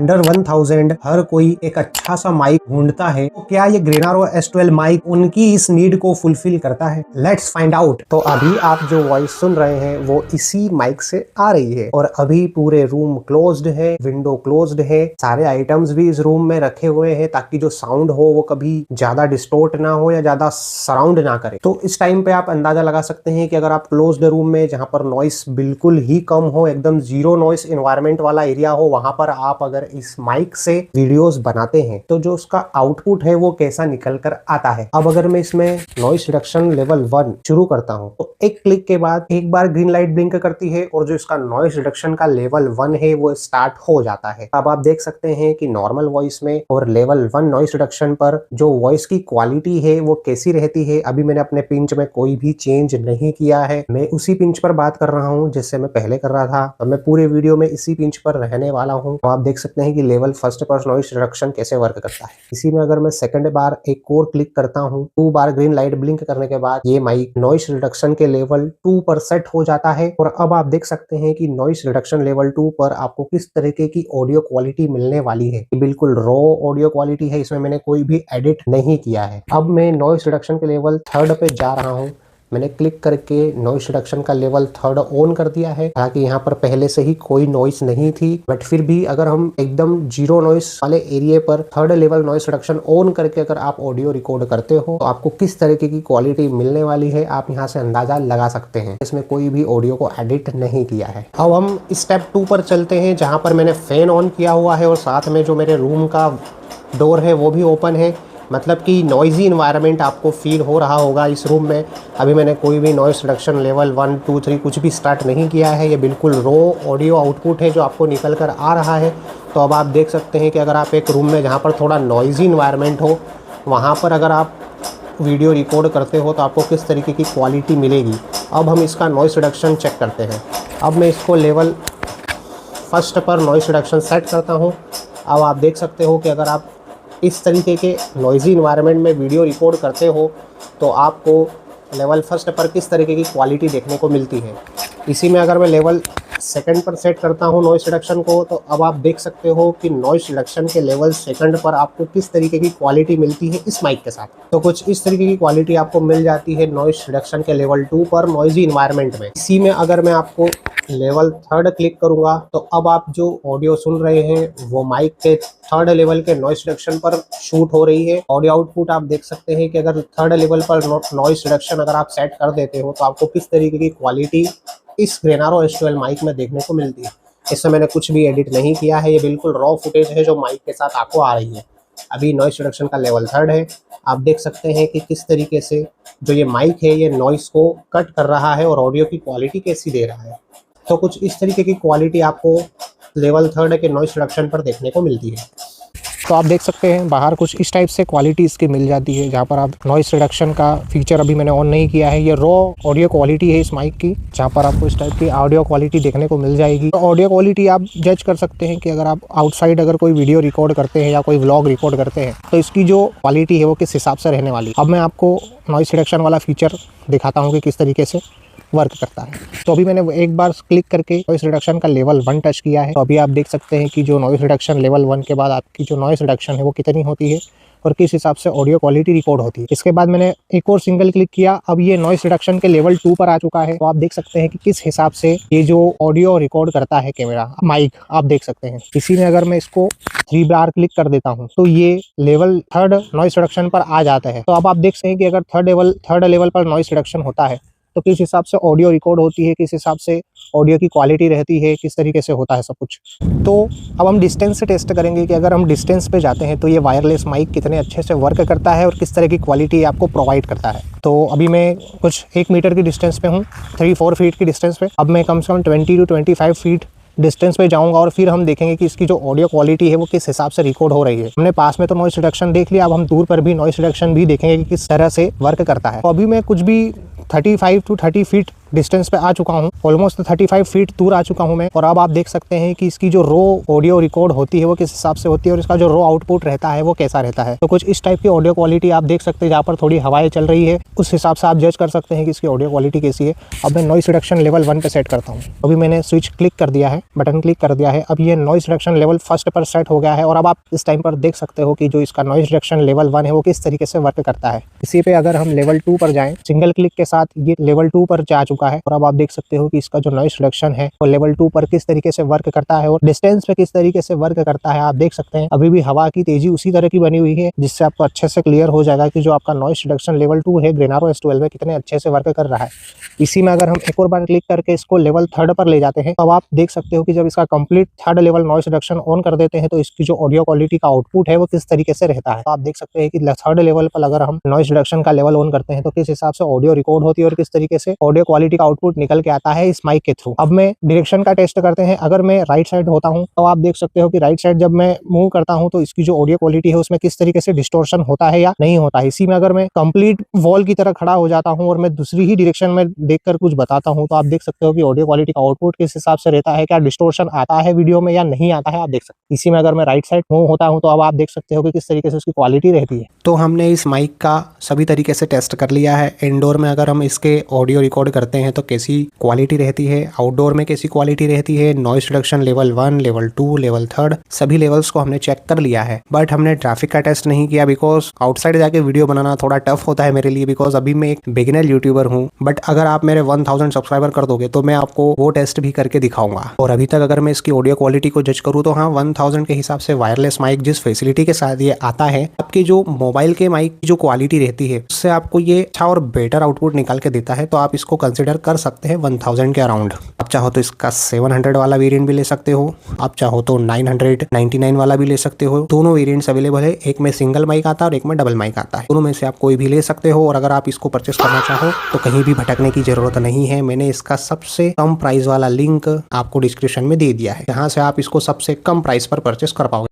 Under 1000 हर कोई एक अच्छा सा माइक ढूंढता है, तो क्या ये ग्रेनारो S12 माइक उनकी इस नीड को फुलफिल करता है? Let's find out. तो अभी आप जो वॉइस सुन रहे हैं वो इसी माइक से आ रही है और अभी पूरे रूम क्लोज्ड है, विंडो क्लोज्ड है, सारे आइटम्स भी इस रूम में रखे हुए हैं ताकि जो साउंड हो वो कभी ज्यादा डिस्टोर्ट ना हो या ज्यादा सराउंड ना करे। तो इस टाइम पे आप अंदाजा लगा सकते हैं कि अगर आप क्लोज्ड रूम में जहां पर नॉइस बिल्कुल ही कम हो, एकदम जीरो नॉइस एनवायरनमेंट वाला एरिया हो, वहां पर आप अगर इस माइक से वीडियोस बनाते हैं तो जो उसका आउटपुट है वो कैसा निकल कर आता है। अब अगर मैं इसमें नॉइस रिडक्शन लेवल 1 शुरू करता हूं तो एक क्लिक के बाद एक बार ग्रीन लाइट ब्लिंक करती है और जो इसका नॉइस रिडक्शन का लेवल 1 है वो स्टार्ट हो जाता है। अब आप देख सकते हैं कि नॉर्मल वॉइस में और लेवल 1 नॉइस रिडक्शन पर जो वॉइस की क्वालिटी है वो कैसी रहती है। अभी मैंने अपने पिंच में कोई भी चेंज नहीं किया है, मैं उसी पिंच पर बात कर रहा हूँ जिससे मैं पहले कर रहा था और मैं पूरे वीडियो में इसी पिंच पर रहने वाला हूँ। तो आप देख सकते हैं कि लेवल फर्स्ट पर नॉइस रिडक्शन कैसे वर्क करता है। इसी में अगर मैं सेकंड बार एक और क्लिक करता हूँ, 2 बार ग्रीन लाइट ब्लिंक करने के बाद ये माइक नॉइस रिडक्शन के लेवल 2 पर सेट हो जाता है। और अब आप देख सकते हैं कि नॉइस रिडक्शन लेवल 2 पर आपको किस तरीके की ऑडियो क्वालिटी मिलने वाली है। बिल्कुल रॉ ऑडियो क्वालिटी है, इसमें मैंने कोई भी एडिट नहीं किया है। अब मैं नॉइस रिडक्शन के लेवल 3 पे जा रहा हूँ। मैंने क्लिक करके नॉइस रिडक्शन का लेवल 3 ऑन कर दिया है। हालांकि यहाँ पर पहले से ही कोई नॉइस नहीं थी, बट फिर भी अगर हम एकदम जीरो नॉइस वाले एरिया पर 3rd level noise reduction on करके अगर आप ऑडियो रिकॉर्ड करते हो तो आपको किस तरीके की क्वालिटी मिलने वाली है आप यहाँ से अंदाजा लगा सकते हैं। इसमें कोई भी ऑडियो को एडिट नहीं किया है। अब हम स्टेप 2 पर चलते हैं जहाँ पर मैंने फैन ऑन किया हुआ है और साथ में जो मेरे रूम का डोर है वो भी ओपन है, मतलब कि नॉइजी इन्वायरमेंट आपको फील हो रहा होगा इस रूम में। अभी मैंने कोई भी नॉइस रिडक्शन लेवल 1, 2, 3 कुछ भी स्टार्ट नहीं किया है। ये बिल्कुल रॉ ऑडियो आउटपुट है जो आपको निकल कर आ रहा है। तो अब आप देख सकते हैं कि अगर आप एक रूम में जहाँ पर थोड़ा नॉइजी इन्वायरमेंट हो वहाँ पर अगर आप वीडियो रिकॉर्ड करते हो तो आपको किस तरीके की क्वालिटी मिलेगी। अब हम इसका नॉइस रिडक्शन चेक करते हैं। अब मैं इसको लेवल फर्स्ट पर नॉइस रिडक्शन सेट करता हूँ। अब आप देख सकते हो कि अगर आप इस तरीके के नॉइजी इन्वायरमेंट में वीडियो रिकॉर्ड करते हो तो आपको लेवल फर्स्ट पर किस तरीके की क्वालिटी देखने को मिलती है। इसी में अगर मैं लेवल सेकंड पर सेट करता हूं नॉइस रिडक्शन को तो अब आप देख सकते हो कि नॉइस रिडक्शन के लेवल सेकंड पर आपको किस तरीके की क्वालिटी मिलती है इस माइक के साथ। तो कुछ इस तरीके की क्वालिटी आपको मिल जाती है नॉइस रिडक्शन के लेवल 2 पर नॉइजी इन्वायरमेंट में। इसी में अगर मैं आपको लेवल 3rd क्लिक करूंगा तो अब आप जो ऑडियो सुन रहे हैं वो माइक के 3rd लेवल के नॉइस रिडक्शन पर शूट हो रही है। ऑडियो आउटपुट आप देख सकते हैं कि अगर 3rd लेवल पर नॉइस रिडक्शन अगर आप सेट कर देते हो तो आपको किस तरीके की क्वालिटी इस ग्रेनारो S12 माइक में देखने को मिलती है। इसमें मैंने कुछ भी एडिट नहीं किया है, ये बिल्कुल रॉ फुटेज है जो माइक के साथ आपको आ रही है। अभी नॉइस रिडक्शन का लेवल 3rd है। आप देख सकते हैं कि किस तरीके से जो ये माइक है ये नॉइस को कट कर रहा है और ऑडियो की क्वालिटी कैसी दे रहा है। तो कुछ इस तरीके की क्वालिटी आपको लेवल 3rd के नॉइस रिडक्शन पर देखने को मिलती है। तो आप देख सकते हैं बाहर कुछ इस टाइप से क्वालिटी इसकी मिल जाती है जहाँ पर आप नॉइस रिडक्शन का फीचर अभी मैंने ऑन नहीं किया है। ये रॉ ऑडियो क्वालिटी है इस माइक की जहाँ पर आपको इस टाइप की ऑडियो क्वालिटी देखने को मिल जाएगी। तो ऑडियो क्वालिटी आप जज कर सकते हैं कि अगर आप आउटसाइड अगर कोई वीडियो रिकॉर्ड करते हैं या कोई व्लॉग रिकॉर्ड करते हैं तो इसकी जो क्वालिटी है वो किस हिसाब से रहने वाली। अब मैं आपको नॉइस रिडक्शन वाला फीचर दिखाता हूँ कि किस तरीके से वर्क करता है। तो अभी मैंने एक बार क्लिक करके नॉइस रिडक्शन का लेवल 1 टच किया है। तो अभी आप देख सकते हैं कि जो नॉइस रिडक्शन लेवल 1 के बाद आपकी जो नॉइस रिडक्शन है वो कितनी होती है और किस हिसाब से ऑडियो क्वालिटी रिकॉर्ड होती है। इसके बाद मैंने एक और सिंगल क्लिक किया, अब ये नॉइस रिडक्शन के लेवल 2 पर आ चुका है। तो आप देख सकते हैं कि किस हिसाब से ये जो ऑडियो रिकॉर्ड करता है कैमरा माइक आप देख सकते हैं। इसी में अगर मैं इसको 3 बार क्लिक कर देता हूँ तो ये लेवल 3rd नॉइस रिडक्शन पर आ जाता है। तो अब आप देख सकते हैं कि अगर 3rd लेवल पर नॉइस रिडक्शन होता है तो किस हिसाब से ऑडियो रिकॉर्ड होती है, किस हिसाब से ऑडियो की क्वालिटी रहती है, किस तरीके से होता है सब कुछ। तो अब हम डिस्टेंस से टेस्ट करेंगे कि अगर हम डिस्टेंस पे जाते हैं तो ये वायरलेस माइक कितने अच्छे से वर्क करता है और किस तरह की क्वालिटी आपको प्रोवाइड करता है। तो अभी मैं कुछ 1 मीटर की डिस्टेंस पे हूँ, 3-4 फीट की डिस्टेंस पे। अब मैं कम से कम 20 to 25 फीट डिस्टेंस पे जाऊंगा और फिर हम देखेंगे कि इसकी जो ऑडियो क्वालिटी है वो किस हिसाब से रिकॉर्ड हो रही है। हमने पास में तो नॉइस रिडक्शन देख लिया, अब हम दूर पर भी नॉइस रिडक्शन भी देखेंगे कि किस तरह से वर्क करता है। तो अभी मैं कुछ भी 35 to 30 फीट डिस्टेंस पे आ चुका हूँ, ऑलमोस्ट 35 फीट दूर आ चुका हूँ मैं। और अब आप देख सकते हैं कि इसकी जो रो ऑडियो रिकॉर्ड होती है वो किस हिसाब से होती है और इसका जो रो आउटपुट रहता है वो कैसा रहता है। तो कुछ इस टाइप की ऑडियो क्वालिटी आप देख सकते हैं, जहाँ पर थोड़ी हवाएं चल रही है उस हिसाब से आप जज कर सकते हैं कि इसकी ऑडियो क्वालिटी कैसी है। अब मैं नॉइस रिडक्शन लेवल 1 पे सेट करता हूँ। अभी मैंने स्विच क्लिक कर दिया है, बटन क्लिक कर दिया है। अब ये नॉइस रिडक्शन लेवल 1 पर सेट हो गया है और अब आप इस टाइम पर देख सकते हो कि जो इसका नॉइस रिडक्शन लेवल 1 है वो किस तरीके से वर्क करता है। इसी पे अगर हम लेवल 2 पर जाएं, सिंगल क्लिक के साथ ये लेवल 2 पर जा चुका है और अब आप देख सकते हो कि इसका जो नॉइस रिडक्शन है वो लेवल 2 पर किस तरीके से वर्क करता है और डिस्टेंस पे किस तरीके से वर्क करता है। आप देख सकते हैं अभी भी हवा की तेजी उसी तरह की बनी हुई है, जिससे आपको अच्छे से क्लियर हो जाएगा कि जो आपका नॉइस रिडक्शन लेवल 2 है ग्रेनारो S12 में कितने अच्छे से वर्क कर रहा है। इसी में अगर हम एक और बार क्लिक करके इसको लेवल 3 पर ले जाते हैं तो अब आप देख सकते हो कि जब इसका complete 3rd level noise reduction on कर देते हैं तो इसकी जो ऑडियो क्वालिटी का आउटपुट है वो किस तरीके से रहता है। तो आप देख सकते हैं कि 3rd लेवल पर अगर हम नॉइस रिडक्शन का लेवल ऑन करते हैं तो किस हिसाब से ऑडियो रिकॉर्ड होती है और किस तरीके से ऑडियो क्वालिटी का आउटपुट निकल के आता है इस माइक के थ्रू। अब मैं डायरेक्शन का टेस्ट करते हैं। अगर मैं राइट साइड होता हूं तो आप देख सकते हो कि राइट साइड जब मैं मूव करता हूं तो इसकी जो ऑडियो क्वालिटी है उसमें किस तरीके से डिस्टॉर्शन होता है या नहीं होता है। इसी में अगर मैं कंप्लीट वॉल की तरह खड़ा हो जाता हूं और मैं दूसरी ही डायरेक्शन में देखकर कुछ बताता हूं तो आप देख सकते हो कि ऑडियो क्वालिटी का आउटपुट किस हिसाब से रहता है, क्या डिस्टॉर्शन आता है वीडियो में या नहीं आता है, आप देख सकते हैं। इसी में अगर मैं राइट साइड मूव होता हूं तो अब आप देख सकते हो कि किस तरीके से उसकी क्वालिटी रहती है। तो हमने इस माइक का सभी तरीके से टेस्ट कर लिया है। इंडोर में अगर हम इसके ऑडियो रिकॉर्ड करते हैं तो कैसी क्वालिटी रहती है, आउटडोर में कैसी क्वालिटी रहती है, noise reduction level 1, level 2, level 3 सभी लेवल्स को हमने चेक कर लिया है। बट हमने ट्रैफिक का टेस्ट नहीं किया बिकॉज आउटसाइड जाके वीडियो बनाना थोड़ा टफ होता है मेरे लिए, बिकॉज अभी मैं एक बिगिनर यूट्यूबर हूँ। बट अगर आप मेरे 1000 सब्सक्राइबर कर दोगे तो मैं आपको वो टेस्ट भी करके दिखाऊंगा। और अभी तक अगर मैं इसकी ऑडियो क्वालिटी को जज करूँ तो हाँ, 1000 के हिसाब से वायरलेस माइक जिस फैसिलिटी के साथ ये आता है, आपकी जो मोबाइल के माइक की जो क्वालिटी रहती है उससे आपको ये अच्छा और बेटर आउटपुट निकाल के देता है। तो आप इसको कंसिडर कर सकते हैं 1000 के अराउंड। आप चाहो तो इसका 700 वाला वेरिएंट भी ले सकते हो, आप चाहो तो 999 वाला भी ले सकते हो। दोनों वेरिएंट्स अवेलेबल है, एक में सिंगल माइक आता है और एक में डबल माइक आता है। दोनों में से आप कोई भी ले सकते हो। और अगर आप इसको परचेस करना चाहो तो कहीं भी भटकने की जरूरत नहीं है। मैंने इसका सबसे कम प्राइस वाला लिंक आपको डिस्क्रिप्शन में दे दिया है, जहां से आप इसको सबसे कम प्राइस पर परचेस कर पाओगे।